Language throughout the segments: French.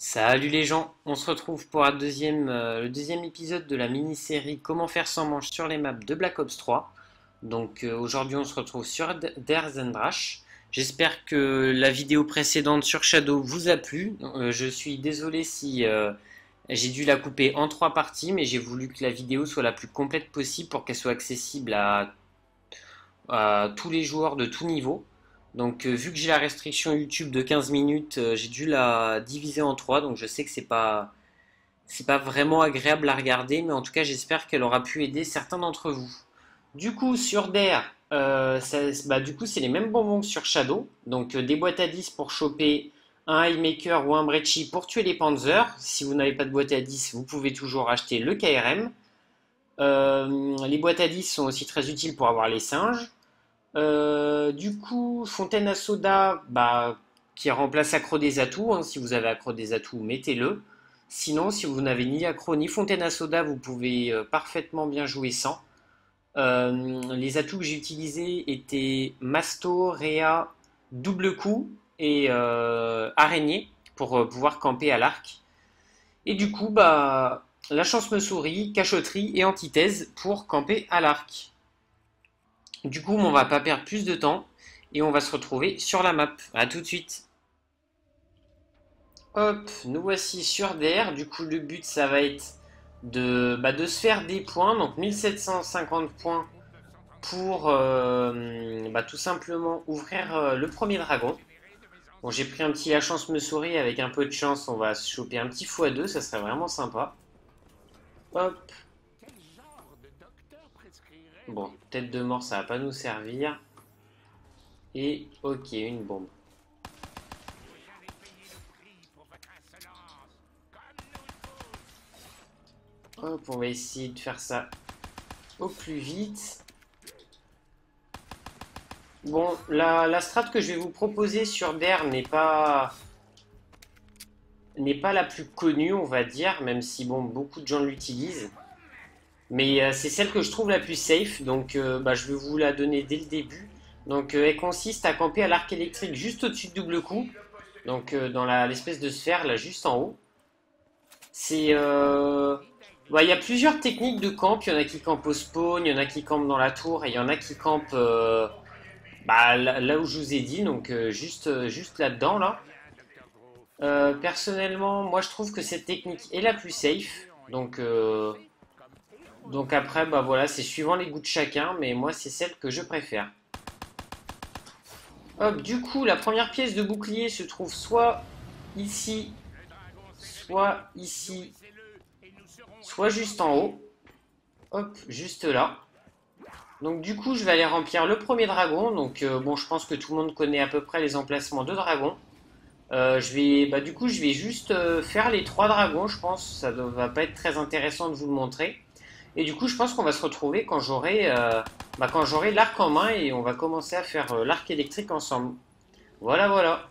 Salut les gens, on se retrouve pour le deuxième épisode de la mini-série Comment faire sans manche sur les maps de Black Ops 3. Aujourd'hui on se retrouve sur Der Zendrach. J'espère que la vidéo précédente sur Shadow vous a plu. Je suis désolé si j'ai dû la couper en trois parties, mais j'ai voulu que la vidéo soit la plus complète possible pour qu'elle soit accessible à tous les joueurs de tout niveau. Vu que j'ai la restriction YouTube de 15 minutes, j'ai dû la diviser en trois. Donc je sais que c'est pas vraiment agréable à regarder, mais en tout cas j'espère qu'elle aura pu aider certains d'entre vous. Du coup sur Dare, du coup c'est les mêmes bonbons que sur Shadow. Des boîtes à 10 pour choper un Highmaker ou un Brecci pour tuer les Panzers. Si vous n'avez pas de boîte à 10, vous pouvez toujours acheter le KRM. Les boîtes à 10 sont aussi très utiles pour avoir les singes. Fontaine à soda, qui remplace accro des atouts, hein. Si vous avez accro des atouts, mettez-le. Sinon, si vous n'avez ni accro ni fontaine à soda, vous pouvez parfaitement bien jouer sans. Les atouts que j'ai utilisés étaient Masto, Réa, double coup et araignée pour pouvoir camper à l'arc. Et la chance me sourit, cachotterie et antithèse pour camper à l'arc. On va pas perdre plus de temps et on va se retrouver sur la map. A tout de suite. Hop, nous voici sur DR. Le but, ça va être de se faire des points. Donc, 1750 points pour tout simplement ouvrir le premier dragon. Bon, j'ai pris un petit la chance me sourit. Avec un peu de chance, on va se choper un petit x2. Ça serait vraiment sympa. Hop. Bon, tête de mort, ça va pas nous servir. Et ok, une bombe. Hop, on va essayer de faire ça au plus vite. Bon, la strat que je vais vous proposer sur DER n'est pas la plus connue, on va dire, même si bon, beaucoup de gens l'utilisent. Mais c'est celle que je trouve la plus safe, je vais vous la donner dès le début. Elle consiste à camper à l'arc électrique juste au-dessus de double coup. Dans l'espèce de sphère, là, juste en haut. Il y a plusieurs techniques de camp. Il y en a qui campent au spawn, il y en a qui campent dans la tour, et il y en a qui campent là où je vous ai dit, juste là-dedans, là. Personnellement, moi je trouve que cette technique est la plus safe. Après, voilà, c'est suivant les goûts de chacun, mais moi c'est celle que je préfère. Hop, la première pièce de bouclier se trouve soit ici, soit juste en haut. Hop, juste là. Je vais aller remplir le premier dragon. Je pense que tout le monde connaît à peu près les emplacements de dragons. Je vais juste faire les trois dragons, je pense. Ça ne va pas être très intéressant de vous le montrer. Et je pense qu'on va se retrouver quand j'aurai l'arc en main et on va commencer à faire l'arc électrique ensemble. Voilà, voilà.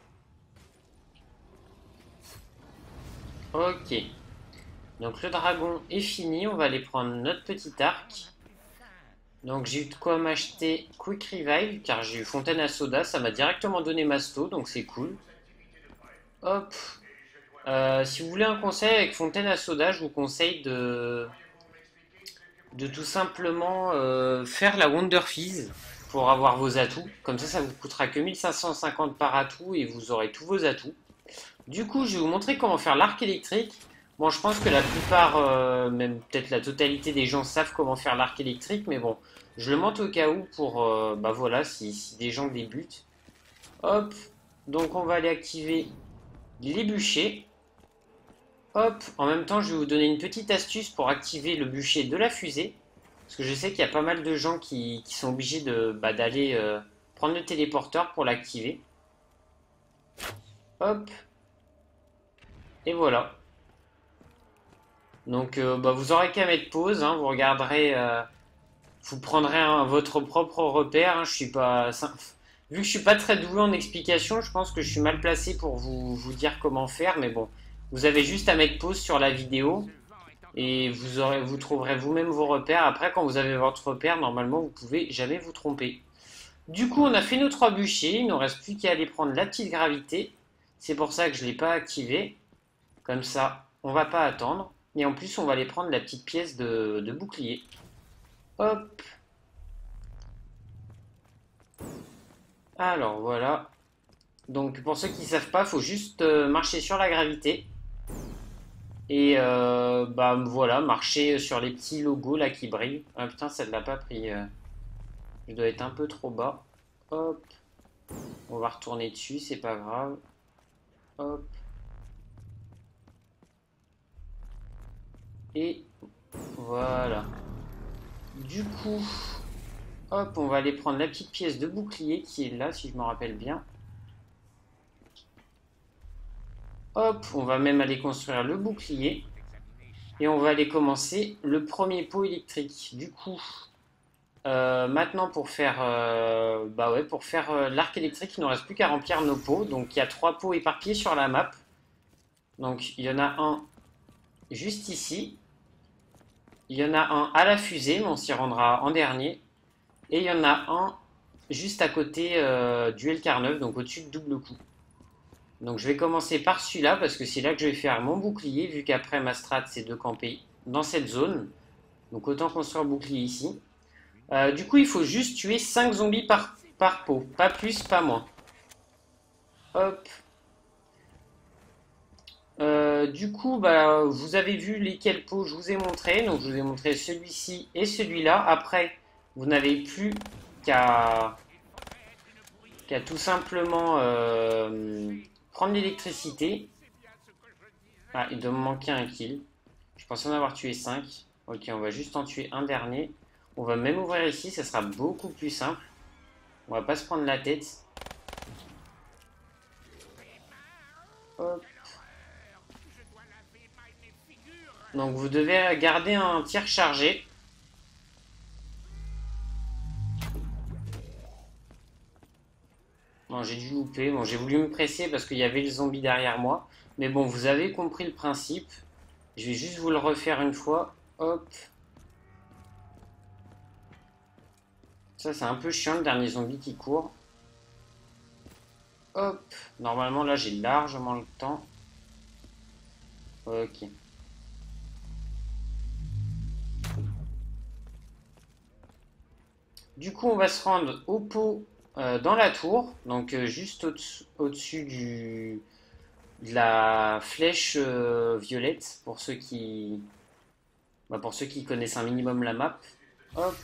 Ok. Donc le dragon est fini, on va aller prendre notre petit arc. J'ai eu de quoi m'acheter Quick Revive, car j'ai eu Fontaine à Soda, ça m'a directement donné Masto, donc c'est cool. Hop. Si vous voulez un conseil avec Fontaine à Soda, je vous conseille de tout simplement faire la Wonder Fizz pour avoir vos atouts. Comme ça vous coûtera que 1550 par atout et vous aurez tous vos atouts. Je vais vous montrer comment faire l'arc électrique. Bon, je pense que la plupart, même peut-être la totalité des gens savent comment faire l'arc électrique, mais bon, je le montre au cas où pour, voilà, si des gens débutent. Hop, on va aller activer les bûchers. Hop, en même temps, je vais vous donner une petite astuce pour activer le bûcher de la fusée. Parce que je sais qu'il y a pas mal de gens qui sont obligés d'aller prendre le téléporteur pour l'activer. Hop. Et voilà. Vous aurez qu'à mettre pause, hein, vous regarderez, vous prendrez votre propre repère. Hein, vu que je suis pas très doué en explication, je pense que je suis mal placé pour vous dire comment faire. Mais bon, vous avez juste à mettre pause sur la vidéo et vous trouverez vous-même vos repères. Après, quand vous avez votre repère, normalement, vous pouvez jamais vous tromper. On a fait nos trois bûchers. Il ne nous reste plus qu'à aller prendre la petite gravité. C'est pour ça que je ne l'ai pas activé. Comme ça, on va pas attendre. Et en plus, on va aller prendre la petite pièce de bouclier. Hop. Alors, voilà. Donc, pour ceux qui ne savent pas, il faut juste marcher sur la gravité. Et bah voilà, marcher sur les petits logos là qui brillent. Ah putain, ça ne l'a pas pris. Je dois être un peu trop bas. Hop. On va retourner dessus, c'est pas grave. Hop. Et voilà. Du coup, hop, on va aller prendre la petite pièce de bouclier qui est là, si je me rappelle bien. Hop, on va même aller construire le bouclier. Et on va aller commencer le premier pot électrique. Du coup, maintenant pour faire, l'arc électrique, il ne nous reste plus qu'à remplir nos pots. Donc il y a 3 pots éparpillés sur la map. Donc il y en a un juste ici. Il y en a un à la fusée, mais on s'y rendra en dernier. Et il y en a un juste à côté du LK9, donc au-dessus de double coup. Donc je vais commencer par celui-là, parce que c'est là que je vais faire mon bouclier, vu qu'après ma strat c'est de camper dans cette zone. Donc autant construire le bouclier ici. Du coup il faut juste tuer 5 zombies par pot, pas plus, pas moins. Hop. Du coup, bah, vous avez vu lesquels pots je vous ai montré. Donc, je vous ai montré celui-ci et celui-là. Après, vous n'avez plus qu'à tout simplement prendre l'électricité. Ah, il doit me manquer un kill. Je pensais en avoir tué 5. Ok, on va juste en tuer un dernier. On va même ouvrir ici, ça sera beaucoup plus simple. On va pas se prendre la tête. Hop. Donc vous devez garder un tir chargé. Bon, j'ai dû louper. Bon, j'ai voulu me presser parce qu'il y avait le zombie derrière moi. Mais bon, vous avez compris le principe. Je vais juste vous le refaire une fois. Hop. Ça, c'est un peu chiant, le dernier zombie qui court. Hop. Normalement, là, j'ai largement le temps. Ok. Du coup, on va se rendre au pot dans la tour. Donc, juste au-dessus de la flèche violette, pour ceux qui connaissent un minimum la map. Hop.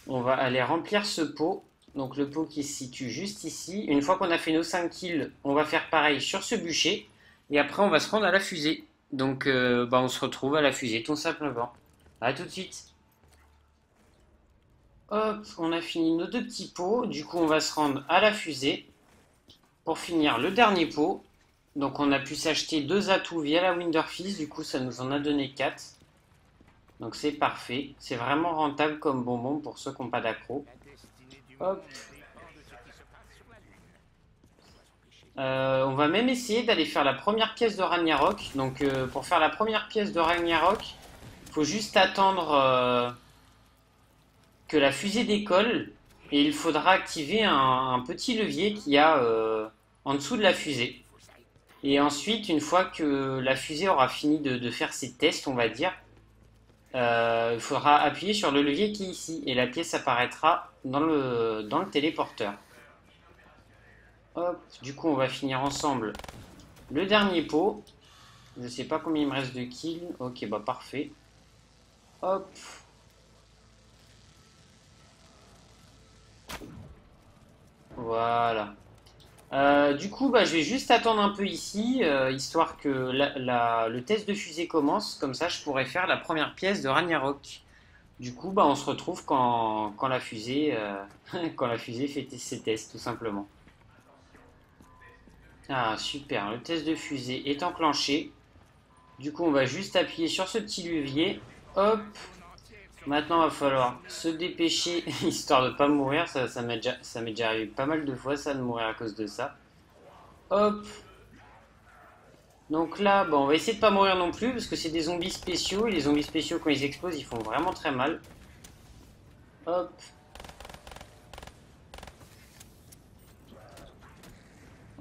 On va aller remplir ce pot. Donc le pot qui se situe juste ici. Une fois qu'on a fait nos 5 kills, on va faire pareil sur ce bûcher. Et après, on va se rendre à la fusée. Donc, on se retrouve à la fusée, tout simplement. A tout de suite. Hop, on a fini nos 2 petits pots. Du coup, on va se rendre à la fusée pour finir le dernier pot. Donc, on a pu s'acheter 2 atouts via la Winterfeast. Du coup, ça nous en a donné 4. Donc, c'est parfait. C'est vraiment rentable comme bonbon pour ceux qui n'ont pas d'accro. Hop. On va même essayer d'aller faire la première pièce de Ragnarok. Donc pour faire la première pièce de Ragnarok, il faut juste attendre que la fusée décolle. Et il faudra activer un petit levier qu'il y a en dessous de la fusée. Et ensuite, une fois que la fusée aura fini de faire ses tests, on va dire, il faudra appuyer sur le levier qui est ici. Et la pièce apparaîtra dans le téléporteur. Hop, du coup on va finir ensemble le dernier pot. Je sais pas combien il me reste de kills. Ok, bah parfait. Hop. Voilà. Du coup, bah, je vais juste attendre un peu ici, histoire que le test de fusée commence. Comme ça, je pourrai faire la première pièce de Ragnarok. Du coup, bah, on se retrouve quand la fusée, quand la fusée fait ses tests, tout simplement. Ah, super. Le test de fusée est enclenché. Du coup, on va juste appuyer sur ce petit levier. Hop. Maintenant, il va falloir se dépêcher, histoire de ne pas mourir. Ça m'est déjà arrivé pas mal de fois, ça, de mourir à cause de ça. Hop. Donc là, bon, on va essayer de pas mourir non plus, parce que c'est des zombies spéciaux. Et les zombies spéciaux, quand ils explosent, ils font vraiment très mal. Hop.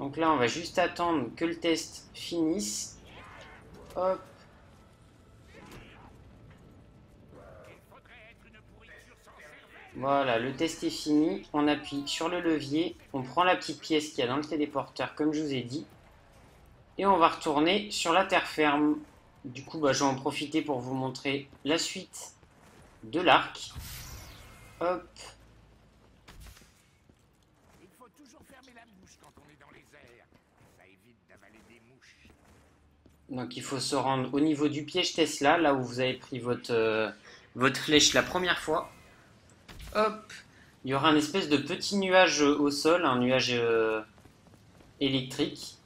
Donc là, on va juste attendre que le test finisse. Hop. Voilà, le test est fini. On appuie sur le levier. On prend la petite pièce qu'il y a dans le téléporteur, comme je vous ai dit. Et on va retourner sur la terre ferme. Du coup, je vais en profiter pour vous montrer la suite de l'arc. Hop. Il faut toujours fermer la bouche quand on est dans les airs. Ça évite d'avaler des mouches. Donc il faut se rendre au niveau du piège Tesla, là où vous avez pris votre flèche la première fois. Hop. Il y aura un espèce de petit nuage au sol, un nuage électrique.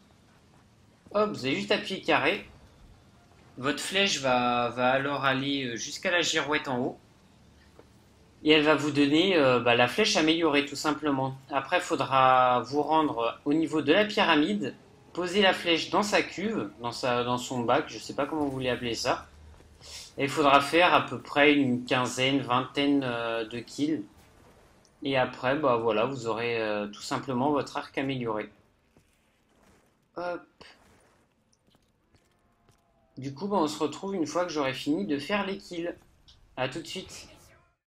Hop, vous avez juste appuyé carré. Votre flèche va alors aller jusqu'à la girouette en haut. Et elle va vous donner la flèche améliorée tout simplement. Après, il faudra vous rendre au niveau de la pyramide, poser la flèche dans sa cuve, dans son bac, je ne sais pas comment vous voulez appeler ça. Et il faudra faire à peu près une quinzaine, vingtaine de kills. Et après, voilà, vous aurez tout simplement votre arc amélioré. Hop. Du coup, on se retrouve une fois que j'aurai fini de faire les kills. A tout de suite.